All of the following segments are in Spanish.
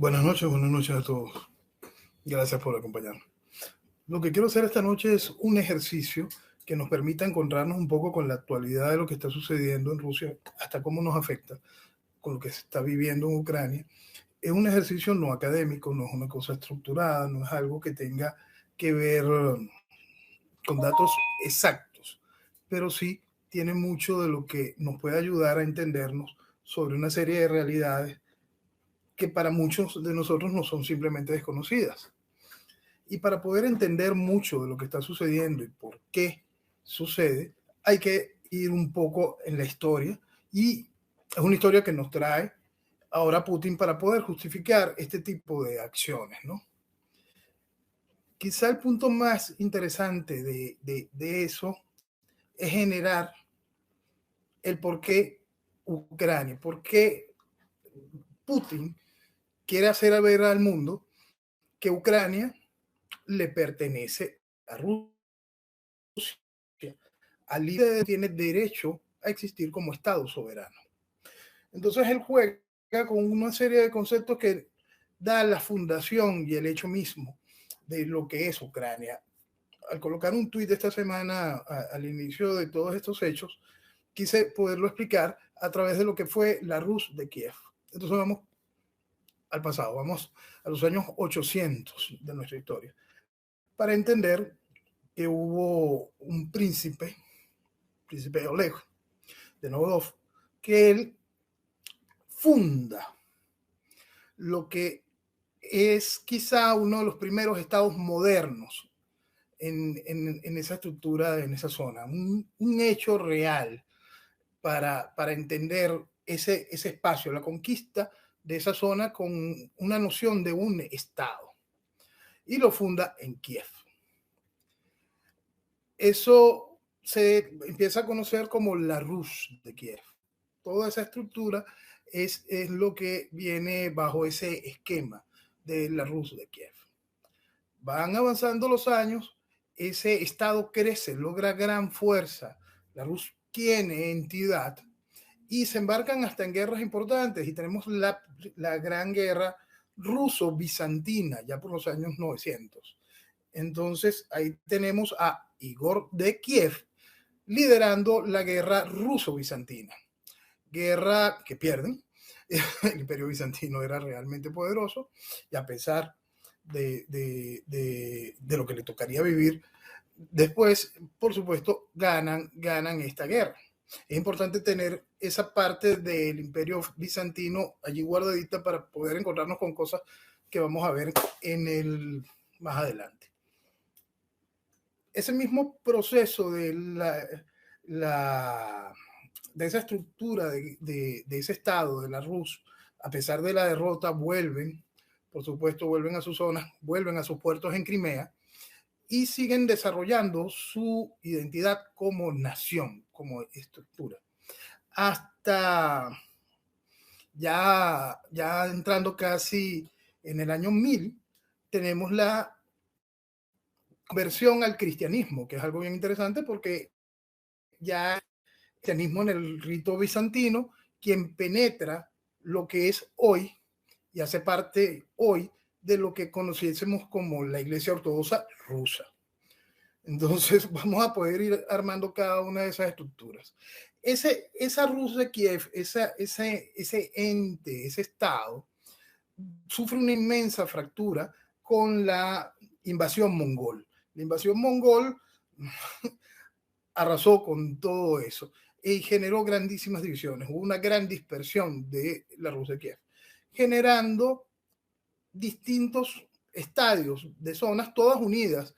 Buenas noches a todos. Gracias por acompañarnos. Lo que quiero hacer esta noche es un ejercicio que nos permita encontrarnos un poco con la actualidad de lo que está sucediendo en Rusia, hasta cómo nos afecta con lo que se está viviendo en Ucrania. Es un ejercicio no académico, no es una cosa estructurada, no es algo que tenga que ver con datos exactos, pero sí tiene mucho de lo que nos puede ayudar a entendernos sobre una serie de realidades que para muchos de nosotros no son simplemente desconocidas. Y para poder entender mucho de lo que está sucediendo y por qué sucede, hay que ir un poco en la historia. Y es una historia que nos trae ahora Putin para poder justificar este tipo de acciones, ¿no? Quizá el punto más interesante de eso es generar el por qué Ucrania, por qué Putin quiere hacer ver al mundo que Ucrania le pertenece a Rusia. Al líder tiene derecho a existir como Estado soberano. Entonces él juega con una serie de conceptos que da la fundación y el hecho mismo de lo que es Ucrania. Al colocar un tuit esta semana al inicio de todos estos hechos, quise poderlo explicar a través de lo que fue la Rus de Kiev. Entonces vamos al pasado, vamos a los años 800 de nuestra historia, para entender que hubo un príncipe Oleg de Novodov, que él funda lo que es quizá uno de los primeros estados modernos en esa estructura, en esa zona, un hecho real para entender ese espacio, la conquista de esa zona con una noción de un estado. Y lo funda en Kiev. Eso se empieza a conocer como la Rus de Kiev. Toda esa estructura es lo que viene bajo ese esquema de la Rus de Kiev. Van avanzando los años, ese estado crece, logra gran fuerza, la Rus tiene entidad y se embarcan hasta en guerras importantes y tenemos la gran guerra ruso-bizantina ya por los años 900. Entonces ahí tenemos a Igor de Kiev liderando la guerra ruso-bizantina. Guerra que pierden. El imperio bizantino era realmente poderoso y a pesar de lo que le tocaría vivir después, por supuesto, ganan esta guerra. Es importante tener esa parte del imperio bizantino allí guardadita para poder encontrarnos con cosas que vamos a ver más adelante. Ese mismo proceso de de esa estructura de ese estado, de la Rus, a pesar de la derrota, por supuesto, vuelven a sus zonas, vuelven a sus puertos en Crimea y siguen desarrollando su identidad como nación, como estructura. Hasta ya entrando casi en el año 1000, tenemos la conversión al cristianismo, que es algo bien interesante porque ya el cristianismo en el rito bizantino, quien penetra lo que es hoy y hace parte hoy de lo que conociésemos como la Iglesia Ortodoxa rusa. Entonces vamos a poder ir armando cada una de esas estructuras. Esa Rus de Kiev, ese ente, ese estado, sufre una inmensa fractura con la invasión mongol. La invasión mongol arrasó con todo eso y generó grandísimas divisiones. Hubo una gran dispersión de la Rus de Kiev, generando distintos estadios de zonas, todas unidas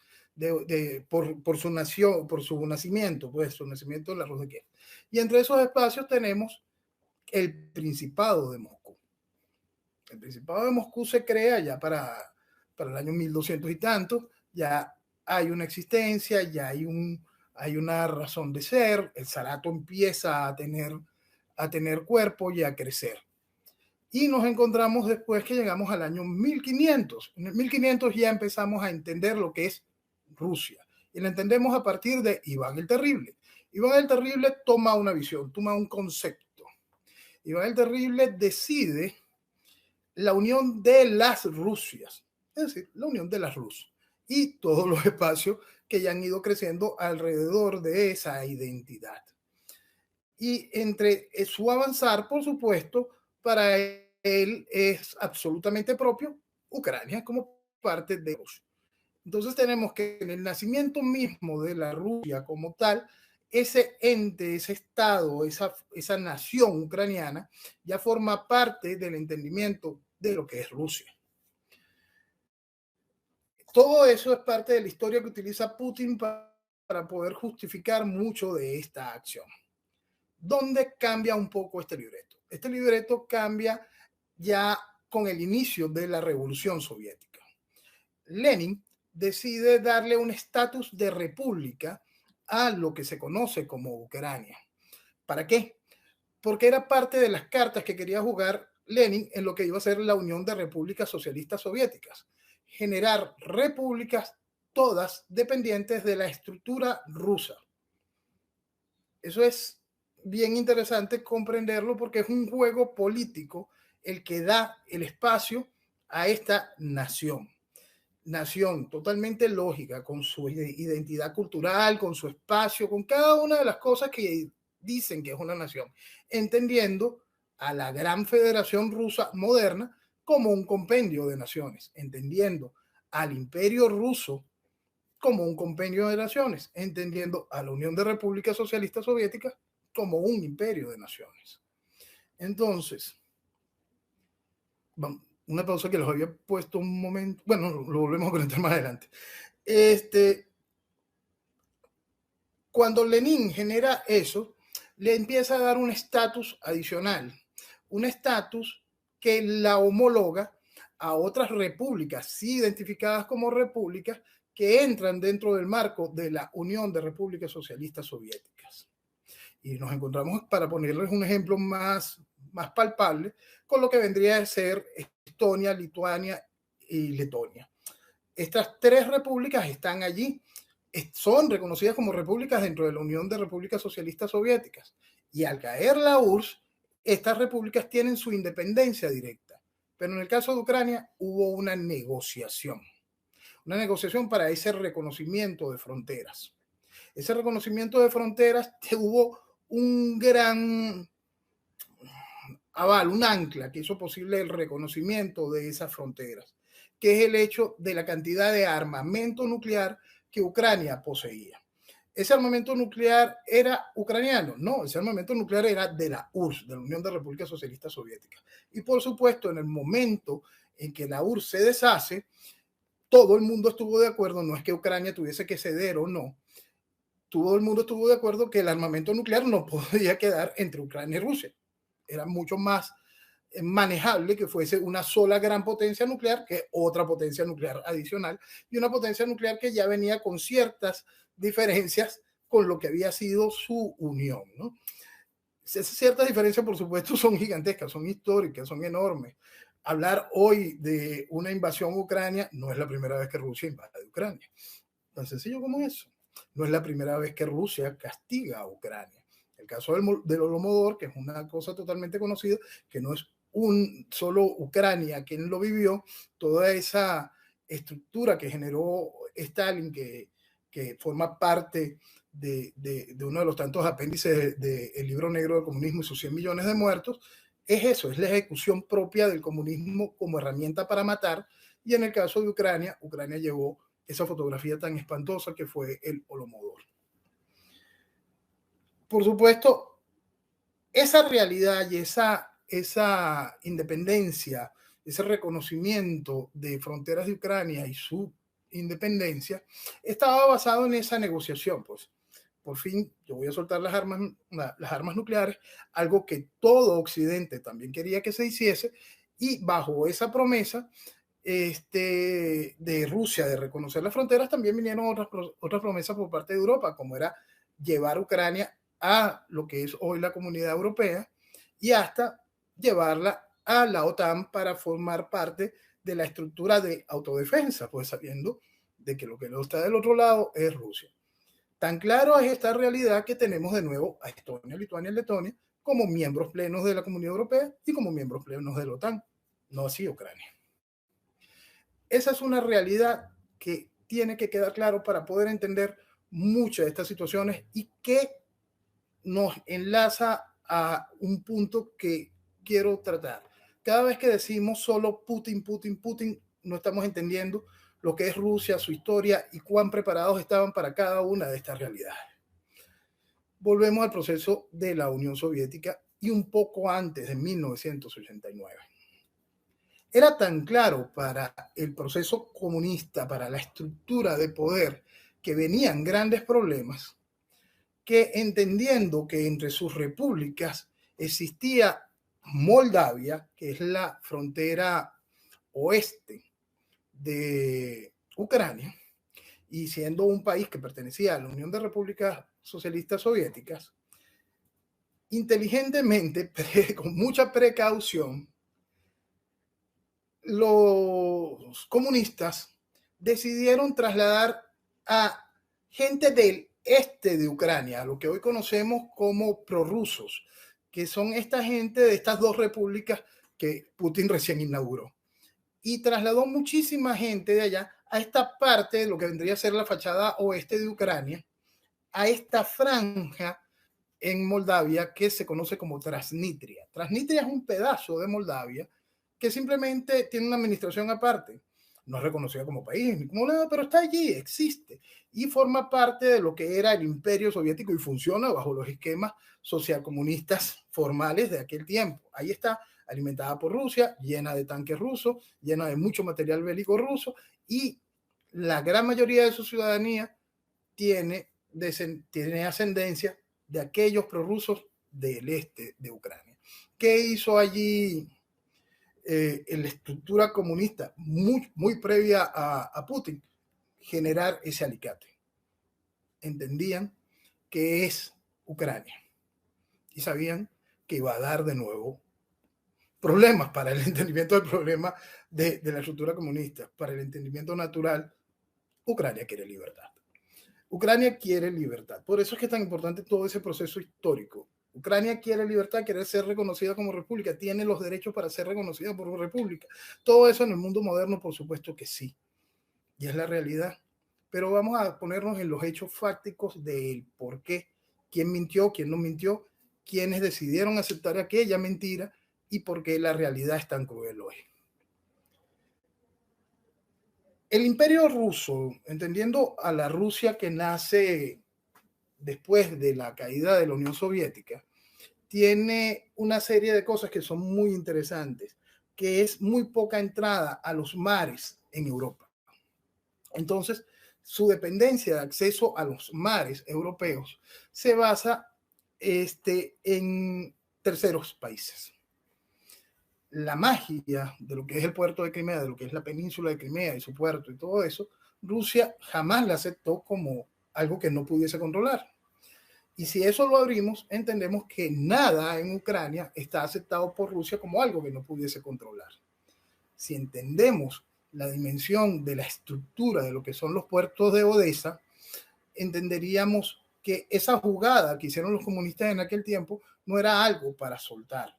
por su nación, por su nacimiento, pues su nacimiento en la Rus de Kiev. Y entre esos espacios tenemos el Principado de Moscú. El Principado de Moscú se crea ya para el año 1200 y tanto, ya hay una existencia, ya hay una razón de ser, el zarato empieza a tener cuerpo y a crecer. Y nos encontramos después que llegamos al año 1500. En el 1500 ya empezamos a entender lo que es Rusia. Y la entendemos a partir de Iván el Terrible. Iván el Terrible toma una visión, toma un concepto. Iván el Terrible decide la unión de las Rusias, es decir, la unión de las Rus y todos los espacios que ya han ido creciendo alrededor de esa identidad. Y entre su avanzar, por supuesto, para él es absolutamente propio Ucrania como parte de Rusia. Entonces tenemos que en el nacimiento mismo de la Rusia como tal, ese ente, ese estado, esa nación ucraniana ya forma parte del entendimiento de lo que es Rusia. Todo eso es parte de la historia que utiliza Putin para poder justificar mucho de esta acción. ¿Dónde cambia un poco este libreto? Este libreto cambia ya con el inicio de la Revolución Soviética. Lenin decide darle un estatus de república a lo que se conoce como Ucrania. ¿Para qué? Porque era parte de las cartas que quería jugar Lenin en lo que iba a ser la Unión de Repúblicas Socialistas Soviéticas. Generar repúblicas todas dependientes de la estructura rusa. Eso es bien interesante comprenderlo porque es un juego político el que da el espacio a esta nación. Nación totalmente lógica, con su identidad cultural, con su espacio, con cada una de las cosas que dicen que es una nación, entendiendo a la gran federación rusa moderna como un compendio de naciones, entendiendo al imperio ruso como un compendio de naciones, entendiendo a la Unión de Repúblicas Socialistas Soviéticas como un imperio de naciones. Entonces, una pausa que les había puesto un momento, bueno, lo volvemos a comentar más adelante. Cuando Lenin genera eso, le empieza a dar un estatus adicional, un estatus que la homologa a otras repúblicas, sí identificadas como repúblicas, que entran dentro del marco de la Unión de Repúblicas Socialistas Soviéticas. Y nos encontramos, para ponerles un ejemplo más palpable, con lo que vendría a ser Estonia, Lituania y Letonia. Estas tres repúblicas están allí, son reconocidas como repúblicas dentro de la Unión de Repúblicas Socialistas Soviéticas. Y al caer la URSS, estas repúblicas tienen su independencia directa. Pero en el caso de Ucrania hubo una negociación para ese reconocimiento de fronteras. Ese reconocimiento de fronteras tuvo un gran aval, un ancla que hizo posible el reconocimiento de esas fronteras, que es el hecho de la cantidad de armamento nuclear que Ucrania poseía. ¿Ese armamento nuclear era ucraniano? No, ese armamento nuclear era de la URSS, de la Unión de Repúblicas Socialistas Soviéticas. Y por supuesto, en el momento en que la URSS se deshace, todo el mundo estuvo de acuerdo, no es que Ucrania tuviese que ceder o no, todo el mundo estuvo de acuerdo que el armamento nuclear no podía quedar entre Ucrania y Rusia. Era mucho más manejable que fuese una sola gran potencia nuclear que otra potencia nuclear adicional y una potencia nuclear que ya venía con ciertas diferencias con lo que había sido su unión, ¿no? Esas ciertas diferencias, por supuesto, son gigantescas, son históricas, son enormes. Hablar hoy de una invasión a Ucrania no es la primera vez que Rusia invade Ucrania. Tan sencillo como eso. No es la primera vez que Rusia castiga a Ucrania. El caso del Holodomor, que es una cosa totalmente conocida, que no es un solo Ucrania quien lo vivió, toda esa estructura que generó Stalin, que forma parte de uno de los tantos apéndices del libro negro del comunismo y sus 100 millones de muertos, es eso, es la ejecución propia del comunismo como herramienta para matar. Y en el caso de Ucrania, Ucrania llevó esa fotografía tan espantosa que fue el Holodomor. Por supuesto, esa realidad y esa independencia, ese reconocimiento de fronteras de Ucrania y su independencia, estaba basado en esa negociación. Pues, por fin, yo voy a soltar las armas nucleares, algo que todo Occidente también quería que se hiciese, y bajo esa promesa de Rusia de reconocer las fronteras, también vinieron otras promesas por parte de Europa, como era llevar Ucrania a lo que es hoy la Comunidad Europea y hasta llevarla a la OTAN para formar parte de la estructura de autodefensa, pues sabiendo de que lo que está del otro lado es Rusia. Tan claro es esta realidad que tenemos de nuevo a Estonia, Lituania y Letonia como miembros plenos de la Comunidad Europea y como miembros plenos de la OTAN. no así Ucrania. Esa es una realidad que tiene que quedar claro para poder entender muchas de estas situaciones y que nos enlaza a un punto que quiero tratar. Cada vez que decimos solo Putin, Putin, Putin, no estamos entendiendo lo que es Rusia, su historia y cuán preparados estaban para cada una de estas realidades. Volvemos al proceso de la Unión Soviética y un poco antes de 1989. Era tan claro para el proceso comunista, para la estructura de poder, que venían grandes problemas, que entendiendo que entre sus repúblicas existía Moldavia, que es la frontera oeste de Ucrania, y siendo un país que pertenecía a la Unión de Repúblicas Socialistas Soviéticas, inteligentemente, con mucha precaución, los comunistas decidieron trasladar a gente del este de Ucrania, lo que hoy conocemos como prorrusos, que son esta gente de estas dos repúblicas que Putin recién inauguró. Y trasladó muchísima gente de allá a esta parte de lo que vendría a ser la fachada oeste de Ucrania, a esta franja en Moldavia que se conoce como Transnistria. Transnistria es un pedazo de Moldavia que simplemente tiene una administración aparte. No es reconocida como país ni como nada, pero está allí, existe y forma parte de lo que era el Imperio Soviético y funciona bajo los esquemas socialcomunistas formales de aquel tiempo. Ahí está, alimentada por Rusia, llena de tanques rusos, llena de mucho material bélico ruso y la gran mayoría de su ciudadanía tiene ascendencia de aquellos prorrusos del este de Ucrania. ¿Qué hizo allí la estructura comunista muy previa a Putin? Generar ese alicate. Entendían que es Ucrania y sabían que iba a dar de nuevo problemas para el entendimiento del problema de la estructura comunista, para el entendimiento natural. Ucrania quiere libertad. Ucrania quiere libertad. Por eso es que es tan importante todo ese proceso histórico. Ucrania quiere libertad, quiere ser reconocida como república, tiene los derechos para ser reconocida por república. Todo eso en el mundo moderno, por supuesto que sí. Y es la realidad. Pero vamos a ponernos en los hechos fácticos del por qué, quién mintió, quién no mintió, quiénes decidieron aceptar aquella mentira y por qué la realidad es tan cruel hoy. El Imperio Ruso, entendiendo a la Rusia que nace después de la caída de la Unión Soviética, tiene una serie de cosas que son muy interesantes, que es muy poca entrada a los mares en Europa. Entonces, su dependencia de acceso a los mares europeos se basa en terceros países. La magia de lo que es el puerto de Crimea, de lo que es la península de Crimea y su puerto y todo eso, Rusia jamás la aceptó como algo que no pudiese controlar. Y si eso lo abrimos, entendemos que nada en Ucrania está aceptado por Rusia como algo que no pudiese controlar. Si entendemos la dimensión de la estructura de lo que son los puertos de Odessa, entenderíamos que esa jugada que hicieron los comunistas en aquel tiempo no era algo para soltar.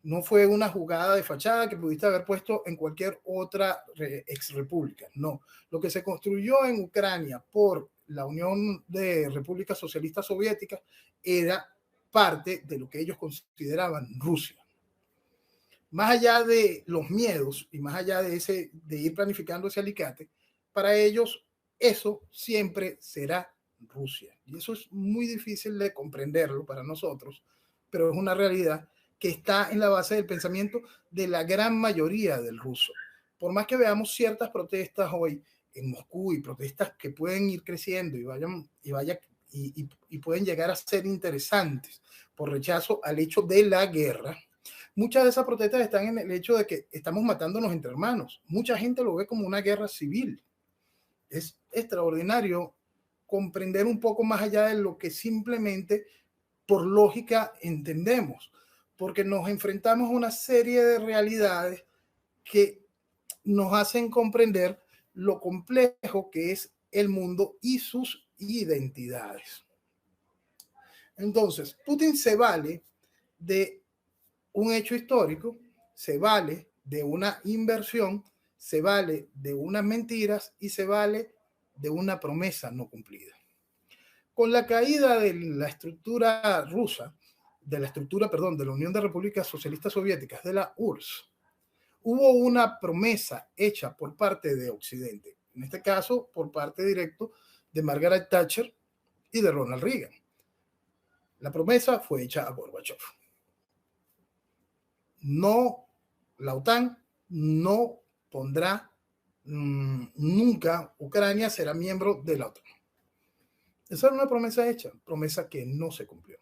No fue una jugada de fachada que pudiste haber puesto en cualquier otra ex república. No. Lo que se construyó en Ucrania por la Unión de Repúblicas Socialistas Soviéticas era parte de lo que ellos consideraban Rusia. Más allá de los miedos y más allá de ir planificando ese alicate, para ellos eso siempre será Rusia. Y eso es muy difícil de comprenderlo para nosotros, pero es una realidad que está en la base del pensamiento de la gran mayoría del ruso. Por más que veamos ciertas protestas hoy en Moscú y protestas que pueden ir creciendo y pueden llegar a ser interesantes por rechazo al hecho de la guerra, muchas de esas protestas están en el hecho de que estamos matándonos entre hermanos. Mucha gente lo ve como una guerra civil. Es extraordinario comprender un poco más allá de lo que simplemente por lógica entendemos, porque nos enfrentamos a una serie de realidades que nos hacen comprender lo complejo que es el mundo y sus identidades. Entonces, Putin se vale de un hecho histórico, se vale de una inversión, se vale de unas mentiras y se vale de una promesa no cumplida. Con la caída de la estructura rusa, perdón, de la Unión de Repúblicas Socialistas Soviéticas, de la URSS, hubo una promesa hecha por parte de Occidente, en este caso por parte directo de Margaret Thatcher y de Ronald Reagan. La promesa fue hecha a Gorbachev. No, la OTAN no pondrá, nunca Ucrania será miembro de la OTAN. Esa era una promesa hecha, promesa que no se cumplió.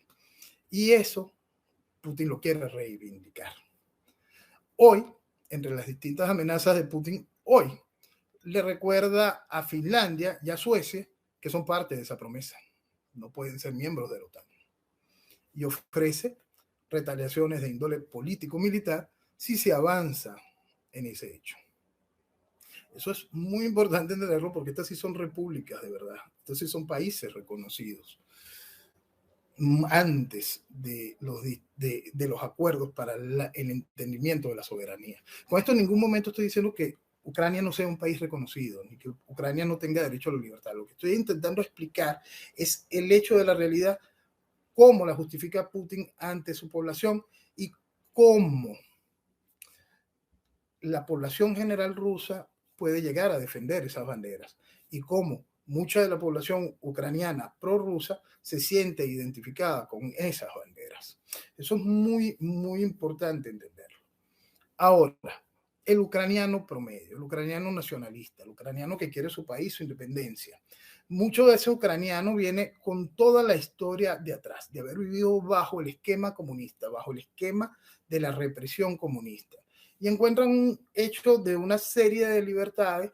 Y eso Putin lo quiere reivindicar. Hoy, entre las distintas amenazas de Putin, hoy le recuerda a Finlandia y a Suecia que son parte de esa promesa. No pueden ser miembros de la OTAN. Y ofrece retaliaciones de índole político-militar si se avanza en ese hecho. Eso es muy importante entenderlo porque estas sí son repúblicas de verdad. Estos sí son países reconocidos antes de los acuerdos para el entendimiento de la soberanía. Con esto en ningún momento estoy diciendo que Ucrania no sea un país reconocido, ni que Ucrania no tenga derecho a la libertad. Lo que estoy intentando explicar es el hecho de la realidad, cómo la justifica Putin ante su población y cómo la población general rusa puede llegar a defender esas banderas y cómo mucha de la población ucraniana prorrusa se siente identificada con esas banderas. Eso es muy, muy importante entenderlo. Ahora, el ucraniano promedio, el ucraniano nacionalista, el ucraniano que quiere su país, su independencia, mucho de ese ucraniano viene con toda la historia de atrás, de haber vivido bajo el esquema comunista, bajo el esquema de la represión comunista. Y encuentran un hecho de una serie de libertades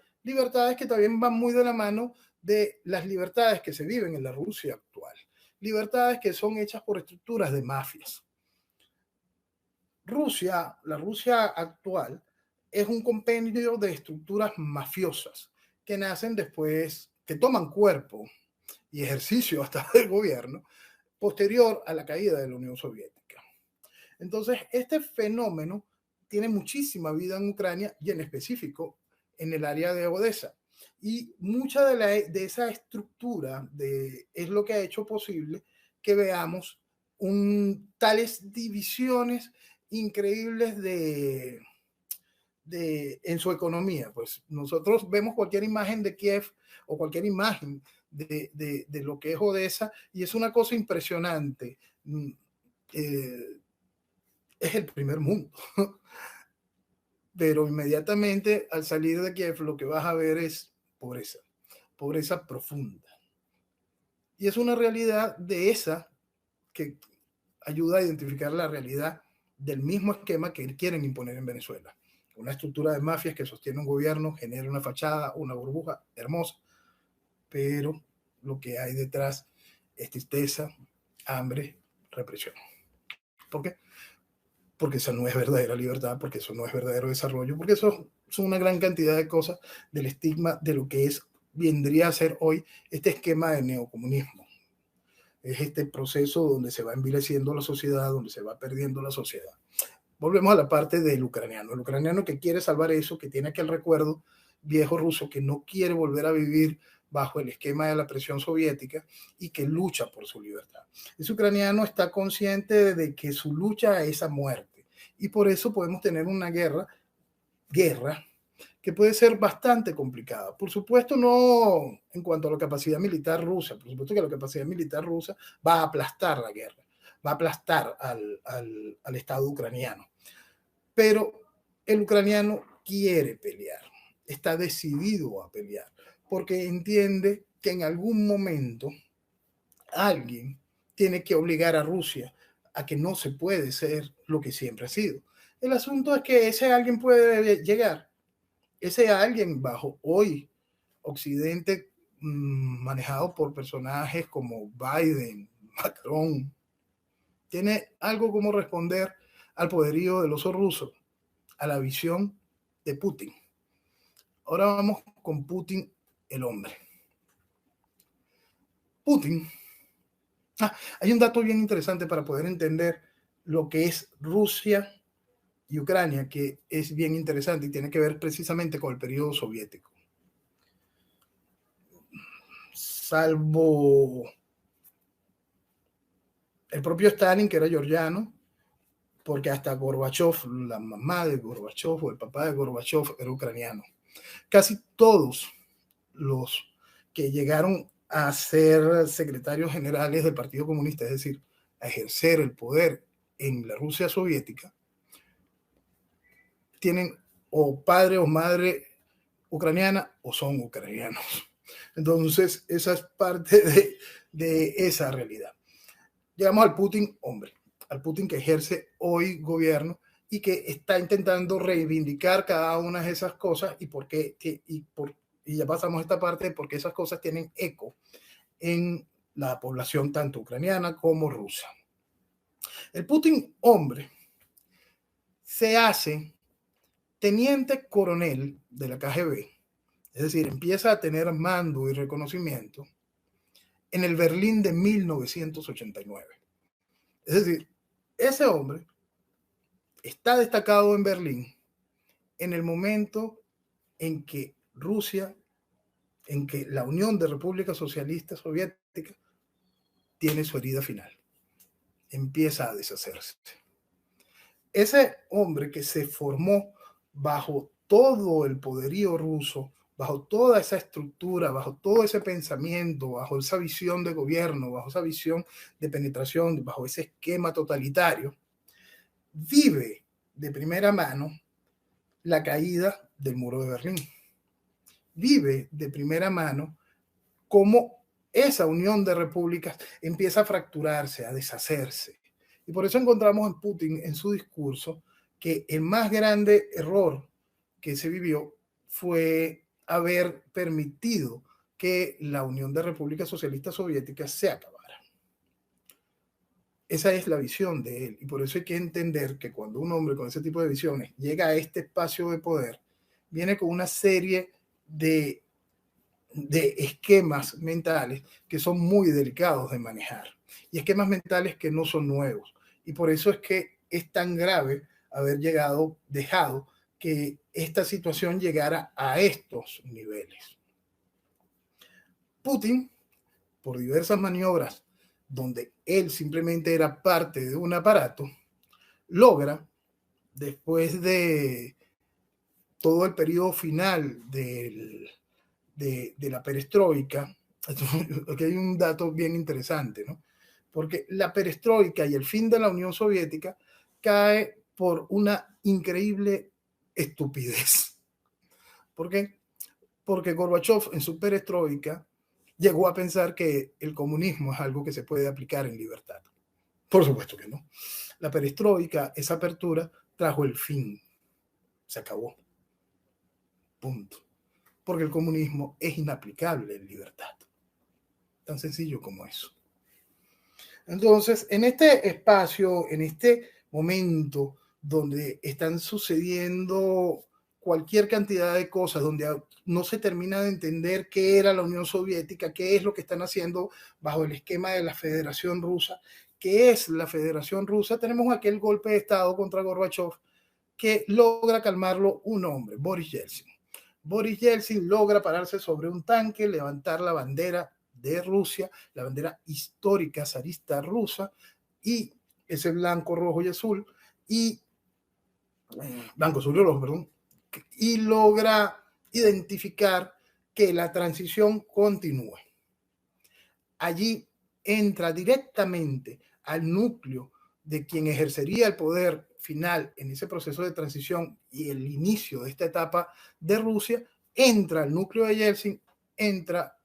que también van muy de la mano de las libertades que se viven en la Rusia actual. Libertades que son hechas por estructuras de mafias. La Rusia actual, es un compendio de estructuras mafiosas que nacen después, que toman cuerpo y ejercicio hasta del gobierno posterior a la caída de la Unión Soviética. Entonces, este fenómeno tiene muchísima vida en Ucrania y en específico en el área de Odessa. Y mucha de esa estructura es lo que ha hecho posible que veamos tales divisiones increíbles en su economía. Pues nosotros vemos cualquier imagen de Kiev o cualquier imagen de lo que es Odessa y es una cosa impresionante. Es el primer mundo. Pero inmediatamente al salir de Kiev lo que vas a ver es pobreza, pobreza profunda. Y es una realidad de esa que ayuda a identificar la realidad del mismo esquema que quieren imponer en Venezuela. Una estructura de mafias que sostiene un gobierno, genera una fachada, una burbuja hermosa, pero lo que hay detrás es tristeza, hambre, represión. ¿Por qué? Porque eso no es verdadera libertad, porque eso no es verdadero desarrollo, porque eso son una gran cantidad de cosas del estigma de lo que vendría a ser hoy este esquema de neocomunismo. Es este proceso donde se va envileciendo la sociedad, donde se va perdiendo la sociedad. Volvemos a la parte del ucraniano. El ucraniano que quiere salvar eso, que tiene aquel recuerdo viejo ruso, que no quiere volver a vivir bajo el esquema de la presión soviética y que lucha por su libertad. Ese ucraniano está consciente de que su lucha es a muerte y por eso podemos tener una guerra que puede ser bastante complicada. Por supuesto, no en cuanto a la capacidad militar rusa, por supuesto que la capacidad militar rusa va a aplastar la guerra, va a aplastar al Estado ucraniano. Pero el ucraniano quiere pelear, está decidido a pelear, porque entiende que en algún momento alguien tiene que obligar a Rusia a que no se puede ser lo que siempre ha sido. El asunto es que ese alguien puede llegar, ese alguien bajo hoy Occidente manejado por personajes como Biden, Macron, tiene algo como responder al poderío del oso ruso, a la visión de Putin. Ahora vamos con Putin, el hombre. Putin. Hay un dato bien interesante para poder entender lo que es Rusia y Ucrania, que es bien interesante y tiene que ver precisamente con el periodo soviético. Salvo el propio Stalin, que era georgiano, porque hasta Gorbachev, la mamá de Gorbachev o el papá de Gorbachev era ucraniano. Casi todos los que llegaron a ser secretarios generales del Partido Comunista, es decir, a ejercer el poder en la Rusia soviética, tienen o padre o madre ucraniana o son ucranianos. Entonces, esa es parte de esa realidad. Llegamos al Putin hombre, al Putin que ejerce hoy gobierno y que está intentando reivindicar cada una de esas cosas y ya pasamos esta parte porque esas cosas tienen eco en la población tanto ucraniana como rusa. El Putin hombre se hace teniente coronel de la KGB, es decir, empieza a tener mando y reconocimiento en el Berlín de 1989. Es decir, ese hombre está destacado en Berlín en el momento en que Rusia, en que la Unión de Repúblicas Socialistas Soviéticas tiene su herida final, empieza a deshacerse. Ese hombre que se formó bajo todo el poderío ruso, bajo toda esa estructura, bajo todo ese pensamiento, bajo esa visión de gobierno, bajo esa visión de penetración, bajo ese esquema totalitario, vive de primera mano la caída del muro de Berlín. Vive de primera mano cómo esa unión de repúblicas empieza a fracturarse, a deshacerse. Y por eso encontramos en Putin, en su discurso, que el más grande error que se vivió fue haber permitido que la Unión de Repúblicas Socialistas Soviéticas se acabara. Esa es la visión de él. Y por eso hay que entender que cuando un hombre con ese tipo de visiones llega a este espacio de poder, viene con una serie de esquemas mentales que son muy delicados de manejar. Y esquemas mentales que no son nuevos. Y por eso es que es tan grave haber dejado que esta situación llegara a estos niveles. Putin, por diversas maniobras donde él simplemente era parte de un aparato, logra, después de todo el periodo final de la perestroika, aquí hay un dato bien interesante, ¿no? Porque la perestroika y el fin de la Unión Soviética cae por una increíble estupidez. ¿Por qué? Porque Gorbachev en su perestroika llegó a pensar que el comunismo es algo que se puede aplicar en libertad. Por supuesto que no. La perestroika, esa apertura, trajo el fin. Se acabó. Punto. Porque el comunismo es inaplicable en libertad. Tan sencillo como eso. Entonces, en este espacio, en este momento donde están sucediendo cualquier cantidad de cosas, donde no se termina de entender qué era la Unión Soviética, qué es lo que están haciendo bajo el esquema de la Federación Rusa, qué es la Federación Rusa, tenemos aquel golpe de Estado contra Gorbachev que logra calmarlo un hombre, Boris Yeltsin. Boris Yeltsin logra pararse sobre un tanque, levantar la bandera de Rusia, la bandera histórica zarista rusa, y ese blanco, rojo y azul, y blanco, azul y rojo, perdón, y logra identificar que la transición continúe. Allí entra directamente al núcleo de quien ejercería el poder final en ese proceso de transición y el inicio de esta etapa de Rusia, entra al núcleo de Yeltsin, entra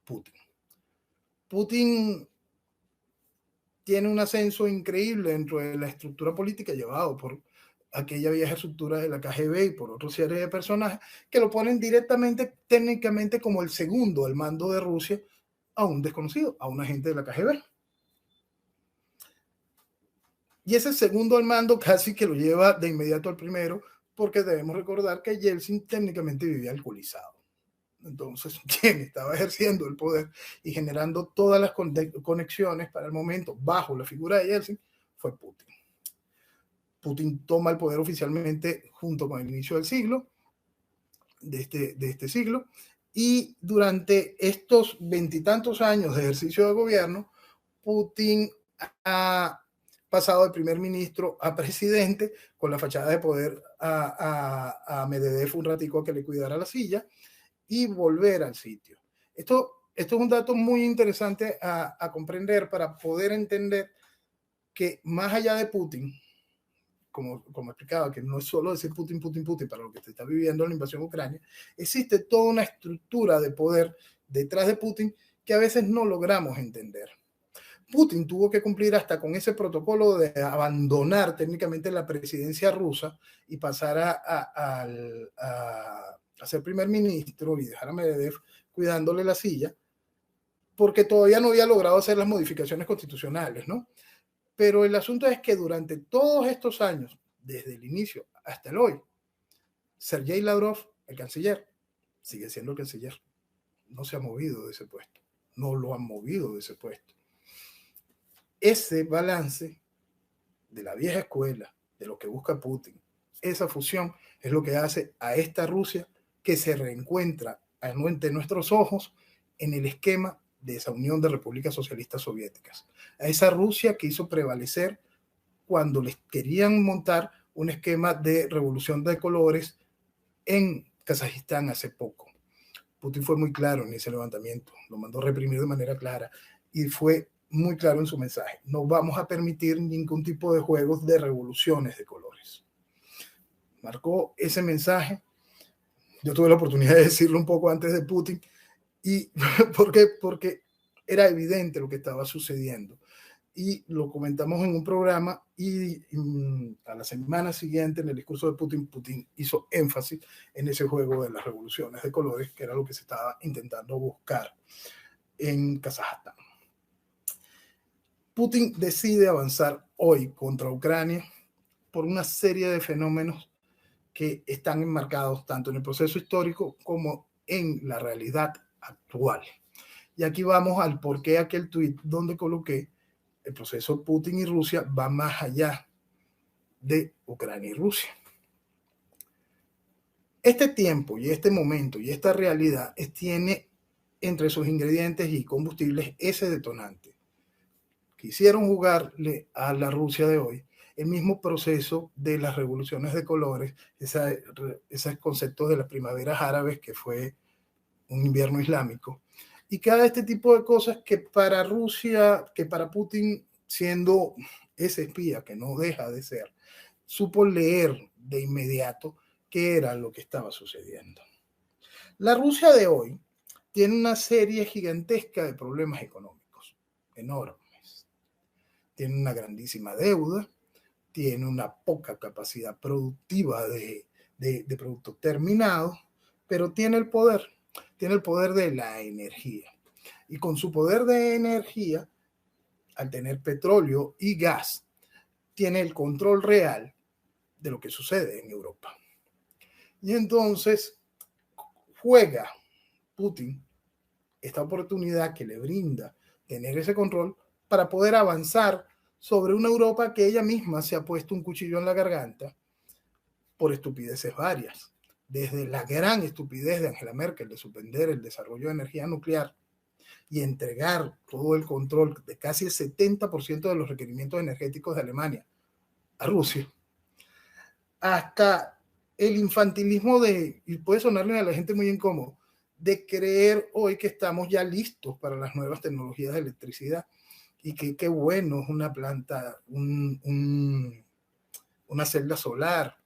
Putin. Putin tiene un ascenso increíble dentro de la estructura política llevado por aquella vieja estructura de la KGB y por otra serie de personajes que lo ponen directamente, técnicamente, como el segundo al mando de Rusia a un desconocido, a un agente de la KGB. Y ese segundo al mando casi que lo lleva de inmediato al primero, porque debemos recordar que Yeltsin técnicamente vivía alcoholizado. Entonces, quien estaba ejerciendo el poder y generando todas las conexiones para el momento bajo la figura de Yeltsin fue Putin. Putin toma el poder oficialmente junto con el inicio del siglo, de este siglo, y durante estos veintitantos años de ejercicio de gobierno, Putin ha pasado de primer ministro a presidente con la fachada de poder a Medvedev un ratico a que le cuidara la silla y volver al sitio. Esto es un dato muy interesante a comprender para poder entender que más allá de Putin, como explicaba, que no es solo decir Putin, Putin, Putin para lo que se está viviendo en la invasión a Ucrania, existe toda una estructura de poder detrás de Putin que a veces no logramos entender. Putin tuvo que cumplir hasta con ese protocolo de abandonar técnicamente la presidencia rusa y pasar a ser primer ministro y dejar a Medvedev cuidándole la silla, porque todavía no había logrado hacer las modificaciones constitucionales, ¿no? Pero el asunto es que durante todos estos años, desde el inicio hasta el hoy, Sergei Lavrov, el canciller, sigue siendo el canciller. No se ha movido de ese puesto. No lo han movido de ese puesto. Ese balance de la vieja escuela, de lo que busca Putin, esa fusión es lo que hace a esta Rusia que se reencuentra ante nuestros ojos en el esquema de esa Unión de Repúblicas Socialistas Soviéticas. A esa Rusia que hizo prevalecer cuando les querían montar un esquema de revolución de colores en Kazajistán hace poco. Putin fue muy claro en ese levantamiento, lo mandó reprimir de manera clara y fue muy claro en su mensaje. No vamos a permitir ningún tipo de juegos de revoluciones de colores. Marcó ese mensaje. Yo tuve la oportunidad de decirlo un poco antes de Putin. ¿Y por qué? Porque era evidente lo que estaba sucediendo. Y lo comentamos en un programa y a la semana siguiente en el discurso de Putin, Putin hizo énfasis en ese juego de las revoluciones de colores, que era lo que se estaba intentando buscar en Kazajstán. Putin decide avanzar hoy contra Ucrania por una serie de fenómenos que están enmarcados tanto en el proceso histórico como en la realidad actual. Y aquí vamos al porqué aquel tuit donde coloqué el proceso Putin y Rusia va más allá de Ucrania y Rusia. Este tiempo y este momento y esta realidad tiene entre sus ingredientes y combustibles ese detonante. Quisieron jugarle a la Rusia de hoy el mismo proceso de las revoluciones de colores, esos conceptos de las primaveras árabes, que fue un invierno islámico, y cada este tipo de cosas que para Rusia, que para Putin, siendo ese espía que no deja de ser, supo leer de inmediato qué era lo que estaba sucediendo. La Rusia de hoy tiene una serie gigantesca de problemas económicos, enormes. Tiene una grandísima deuda, tiene una poca capacidad productiva de producto terminado, pero tiene el poder de la energía. Y con su poder de energía, al tener petróleo y gas, tiene el control real de lo que sucede en Europa. Y entonces juega Putin esta oportunidad que le brinda tener ese control para poder avanzar sobre una Europa que ella misma se ha puesto un cuchillo en la garganta por estupideces varias. Desde la gran estupidez de Angela Merkel de suspender el desarrollo de energía nuclear y entregar todo el control de casi el 70% de los requerimientos energéticos de Alemania a Rusia, hasta el infantilismo y puede sonarle a la gente muy incómodo, de creer hoy que estamos ya listos para las nuevas tecnologías de electricidad y que qué bueno es una planta, una celda solar,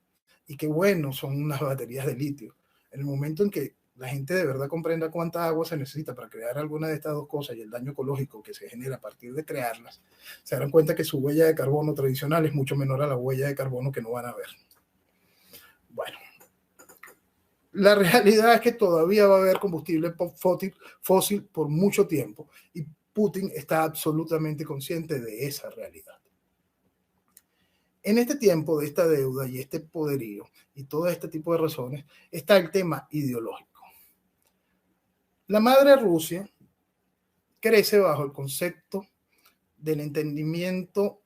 y qué bueno son unas baterías de litio. En el momento en que la gente de verdad comprenda cuánta agua se necesita para crear alguna de estas dos cosas y el daño ecológico que se genera a partir de crearlas, se darán cuenta que su huella de carbono tradicional es mucho menor a la huella de carbono que no van a ver. Bueno, la realidad es que todavía va a haber combustible fósil por mucho tiempo y Putin está absolutamente consciente de esa realidad. En este tiempo de esta deuda y este poderío y todo este tipo de razones está el tema ideológico. La madre Rusia crece bajo el concepto del entendimiento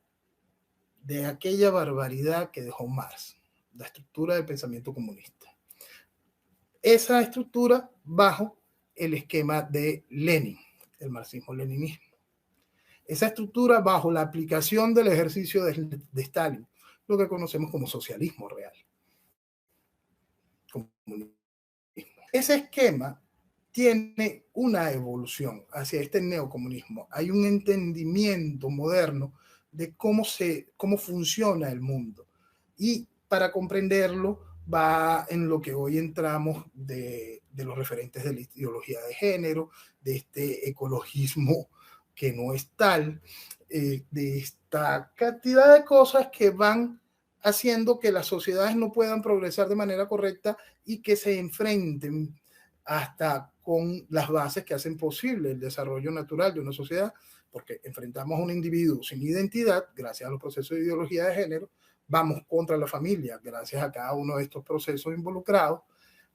de aquella barbaridad que dejó Marx, la estructura del pensamiento comunista. Esa estructura bajo el esquema de Lenin, el marxismo-leninismo. Esa estructura bajo la aplicación del ejercicio de Stalin, lo que conocemos como socialismo real. Comunismo. Ese esquema tiene una evolución hacia este neocomunismo. Hay un entendimiento moderno de cómo funciona el mundo. Y para comprenderlo va en lo que hoy entramos de los referentes de la ideología de género, de este ecologismo que no es tal, de esta cantidad de cosas que van haciendo que las sociedades no puedan progresar de manera correcta y que se enfrenten hasta con las bases que hacen posible el desarrollo natural de una sociedad, porque enfrentamos a un individuo sin identidad, gracias a los procesos de ideología de género, vamos contra la familia, gracias a cada uno de estos procesos involucrados,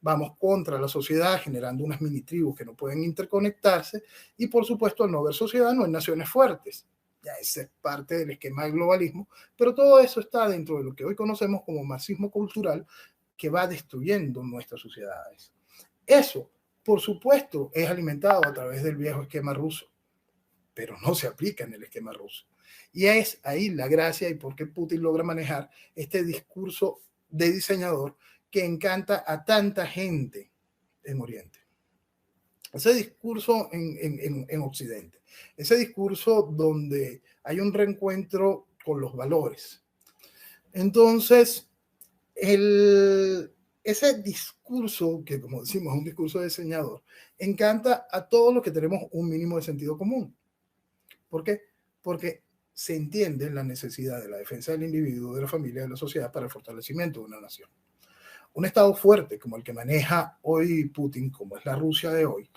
vamos contra la sociedad generando unas mini tribus que no pueden interconectarse, y por supuesto al no haber sociedad no hay naciones fuertes. Ya esa es parte del esquema del globalismo, pero todo eso está dentro de lo que hoy conocemos como marxismo cultural, que va destruyendo nuestras sociedades. Eso, por supuesto, es alimentado a través del viejo esquema ruso, pero no se aplica en el esquema ruso. Y es ahí la gracia y por qué Putin logra manejar este discurso de diseñador que encanta a tanta gente en Oriente. Ese discurso en Occidente, ese discurso donde hay un reencuentro con los valores. Entonces, ese discurso, que como decimos es un discurso de diseñador, encanta a todos los que tenemos un mínimo de sentido común. ¿Por qué? Porque se entiende la necesidad de la defensa del individuo, de la familia, de la sociedad para el fortalecimiento de una nación. Un Estado fuerte como el que maneja hoy Putin, como es la Rusia de hoy,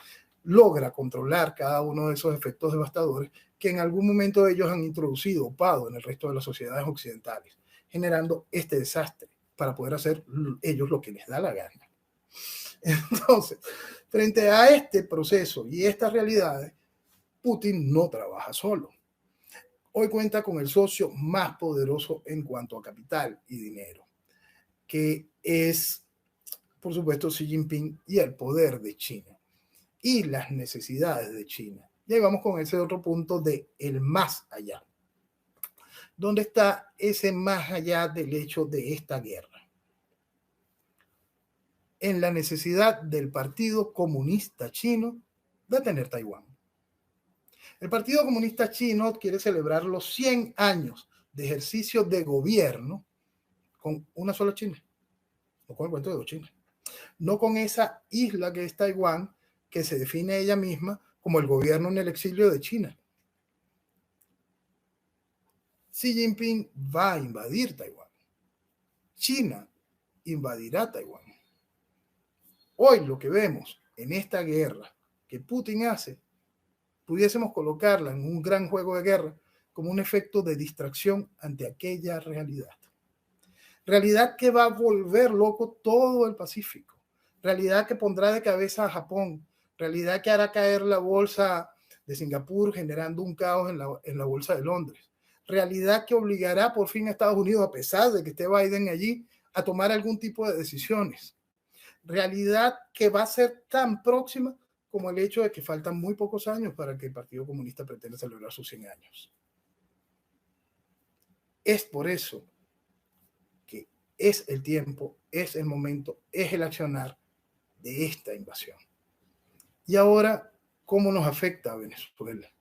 logra controlar cada uno de esos efectos devastadores que en algún momento ellos han introducido opado en el resto de las sociedades occidentales, generando este desastre para poder hacer ellos lo que les da la gana. Entonces, frente a este proceso y estas realidades, Putin no trabaja solo. Hoy cuenta con el socio más poderoso en cuanto a capital y dinero, que es, por supuesto, Xi Jinping y el poder de China y las necesidades de China. Y ahí vamos con ese otro punto de el más allá. ¿Dónde está ese más allá del hecho de esta guerra? En la necesidad del Partido Comunista Chino de tener Taiwán. El Partido Comunista Chino quiere celebrar los 100 años de ejercicio de gobierno con una sola China, no con el cuento de dos Chinas, no con esa isla que es Taiwán, que se define ella misma como el gobierno en el exilio de China. Xi Jinping va a invadir Taiwán. China invadirá Taiwán. Hoy lo que vemos en esta guerra que Putin hace, pudiésemos colocarla en un gran juego de guerra como un efecto de distracción ante aquella realidad. Realidad que va a volver loco todo el Pacífico. Realidad que pondrá de cabeza a Japón. Realidad que hará caer la bolsa de Singapur, generando un caos en la bolsa de Londres. Realidad que obligará por fin a Estados Unidos, a pesar de que esté Biden allí, a tomar algún tipo de decisiones. Realidad que va a ser tan próxima como el hecho de que faltan muy pocos años para que el Partido Comunista pretenda celebrar sus 100 años. Es por eso que es el tiempo, es el momento, es el accionar de esta invasión. Y ahora, ¿cómo nos afecta a Venezuela?